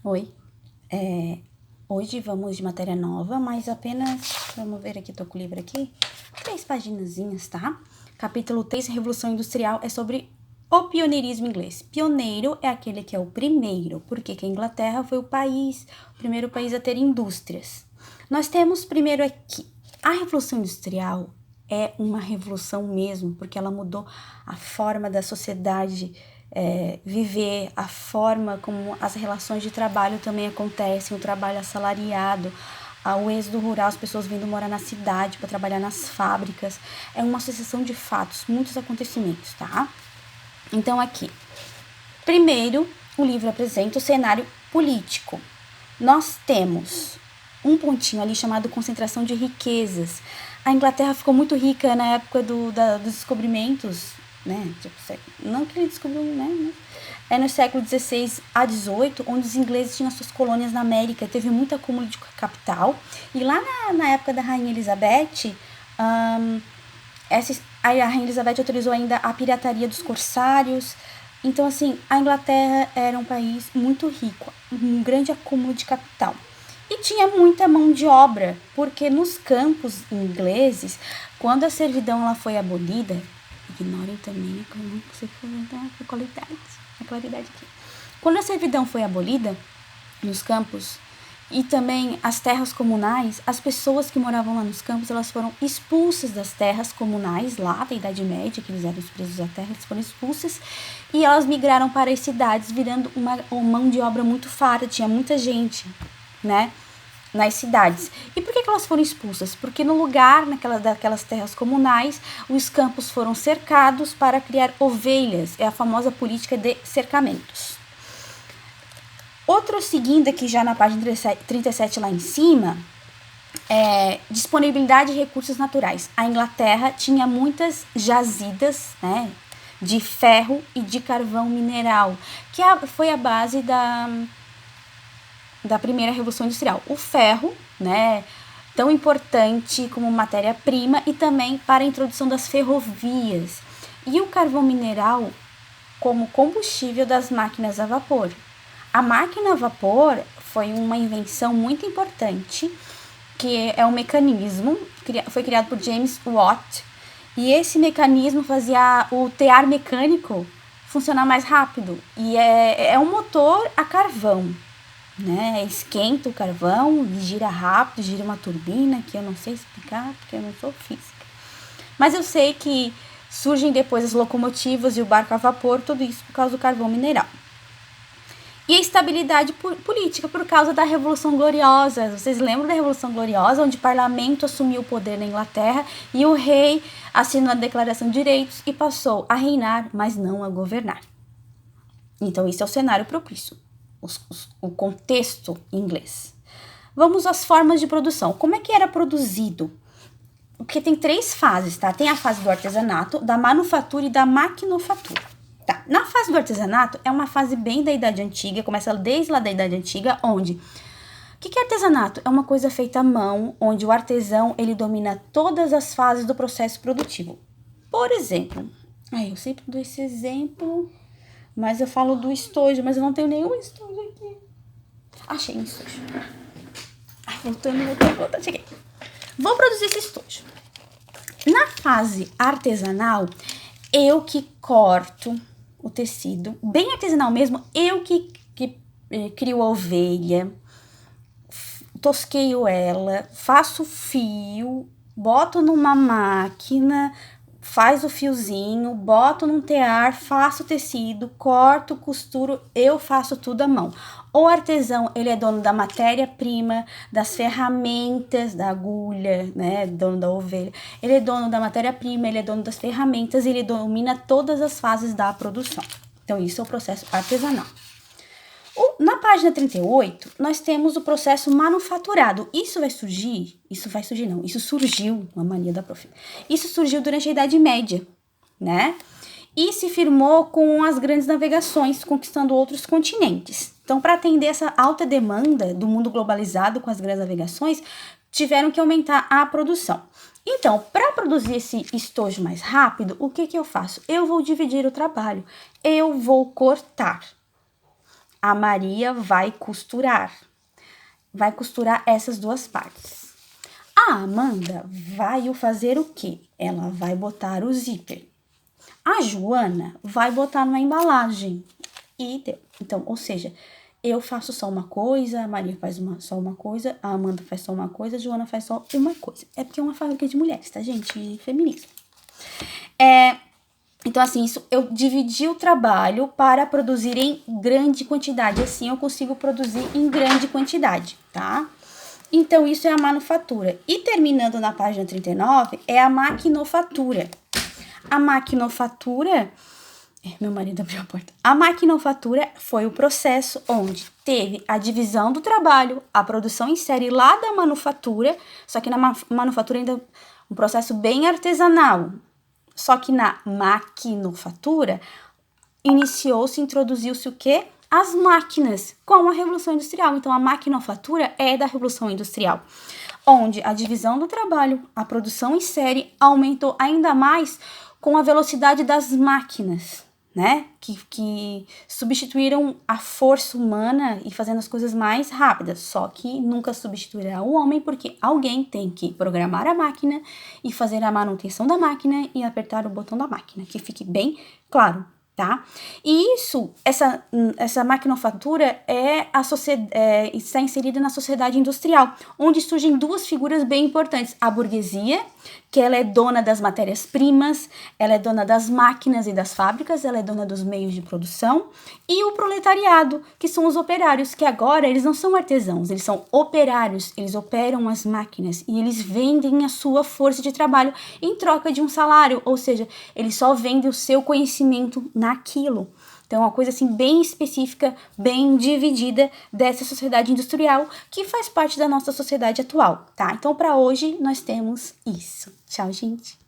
Oi, hoje vamos de matéria nova, mas apenas, vamos ver aqui, tô com o livro aqui, 3 paginazinhas, tá? Capítulo 3, Revolução Industrial, é sobre o pioneirismo inglês. Pioneiro é aquele que é o primeiro, porque que a Inglaterra foi o primeiro país a ter indústrias. Nós temos primeiro aqui, a Revolução Industrial é uma revolução mesmo, porque ela mudou a forma da sociedade viver, a forma como as relações de trabalho também acontecem, o trabalho assalariado, o êxodo rural, as pessoas vindo morar na cidade para trabalhar nas fábricas. É uma sucessão de fatos, muitos acontecimentos, tá? Então aqui, primeiro, o livro apresenta o cenário político. Nós temos um pontinho ali chamado concentração de riquezas. A Inglaterra ficou muito rica na época dos descobrimentos, né? Tipo, não que ele descobriu, né? É no século XVI a XVIII, onde os ingleses tinham suas colônias na América, teve muito acúmulo de capital. E lá na época da Rainha Elizabeth, a Rainha Elizabeth autorizou ainda a pirataria dos corsários. Então, assim, a Inglaterra era um país muito rico, um grande acúmulo de capital. E tinha muita mão de obra, porque nos campos ingleses, quando a servidão ela foi abolida, ignorem também como você for a claridade aqui. Quando a servidão foi abolida nos campos, e também as terras comunais, as pessoas que moravam lá nos campos, elas foram expulsas das terras comunais, lá da Idade Média, que eles eram presos à terra, eles foram expulsas, e elas migraram para as cidades, virando uma mão de obra muito farta, tinha muita gente, né, nas cidades. E por que elas foram expulsas? Porque no lugar daquelas terras comunais, os campos foram cercados para criar ovelhas, é a famosa política de cercamentos. Outro seguindo aqui já na página 37 lá em cima, disponibilidade de recursos naturais. A Inglaterra tinha muitas jazidas, né, de ferro e de carvão mineral, que foi a base da primeira Revolução Industrial. O ferro, né, tão importante como matéria-prima e também para a introdução das ferrovias. E o carvão mineral como combustível das máquinas a vapor. A máquina a vapor foi uma invenção muito importante, que é um mecanismo, foi criado por James Watt, e esse mecanismo fazia o tear mecânico funcionar mais rápido, e é um motor a carvão, né? Esquenta o carvão, gira rápido, gira uma turbina, que eu não sei explicar, porque eu não sou física. Mas eu sei que surgem depois as locomotivas e o barco a vapor, tudo isso por causa do carvão mineral. E a estabilidade política por causa da Revolução Gloriosa. Vocês lembram da Revolução Gloriosa, onde o parlamento assumiu o poder na Inglaterra e o rei assinou a Declaração de Direitos e passou a reinar, mas não a governar. Então, esse é o cenário propício, o contexto inglês. Vamos às formas de produção. Como é que era produzido? Porque tem 3 fases, tá? Tem a fase do artesanato, da manufatura e da maquinofatura. Tá. Na fase do artesanato, é uma fase bem da Idade Antiga, começa desde lá da Idade Antiga, onde... O que é artesanato? É uma coisa feita à mão, onde o artesão, ele domina todas as fases do processo produtivo. Por exemplo, eu sempre dou esse exemplo, mas eu falo do estojo, mas eu não tenho nenhum estojo aqui. Achei um estojo. Voltando, cheguei. Vou produzir esse estojo. Na fase artesanal, eu que corto o tecido, bem artesanal mesmo, eu que crio a ovelha, tosqueio ela, faço fio, boto numa máquina, faz o fiozinho, boto num tear, faço o tecido, corto, costuro, eu faço tudo à mão. O artesão, ele é dono da matéria-prima, das ferramentas, da agulha, né, dono da ovelha. Ele é dono da matéria-prima, ele é dono das ferramentas, ele domina todas as fases da produção. Então, isso é o processo artesanal. Na página 38, nós temos o processo manufaturado. Isso surgiu, uma mania da prof. Isso surgiu durante a Idade Média, né? E se firmou com as grandes navegações, conquistando outros continentes. Então, para atender essa alta demanda do mundo globalizado com as grandes navegações, tiveram que aumentar a produção. Então, para produzir esse estojo mais rápido, o que eu faço? Eu vou dividir o trabalho. Eu vou cortar. a Maria vai costurar. Vai costurar essas duas partes. A Amanda vai fazer o quê? Ela vai botar o zíper. A Joana vai botar numa embalagem. E deu. Então, ou seja, eu faço só uma coisa, a Maria faz só uma coisa, a Amanda faz só uma coisa, a Joana faz só uma coisa. É porque é uma fábrica de mulheres, tá, gente? Feminismo. Então, assim, isso eu dividi o trabalho para produzir em grande quantidade. Assim, eu consigo produzir em grande quantidade, tá? Então, isso é a manufatura. E terminando na página 39, é a maquinofatura. A maquinofatura... Meu marido abriu a porta. A maquinofatura foi o processo onde teve a divisão do trabalho, a produção em série lá da manufatura, só que na manufatura ainda um processo bem artesanal. Só que na maquinofatura introduziu-se o quê? As máquinas com a Revolução Industrial. Então, a maquinofatura é da Revolução Industrial, onde a divisão do trabalho, a produção em série aumentou ainda mais com a velocidade das máquinas, né? Que substituíram a força humana e fazendo as coisas mais rápidas. Só que nunca substituirá o homem, porque alguém tem que programar a máquina e fazer a manutenção da máquina e apertar o botão da máquina, que fique bem claro, tá? E essa maquinofatura está inserida na sociedade industrial, onde surgem duas figuras bem importantes. A burguesia, que ela é dona das matérias-primas, ela é dona das máquinas e das fábricas, ela é dona dos meios de produção, e o proletariado, que são os operários, que agora eles não são artesãos, eles são operários, eles operam as máquinas e eles vendem a sua força de trabalho em troca de um salário, ou seja, eles só vendem o seu conhecimento naquilo. Então, é uma coisa assim bem específica, bem dividida dessa sociedade industrial que faz parte da nossa sociedade atual, tá? Então, para hoje, nós temos isso. Tchau, gente!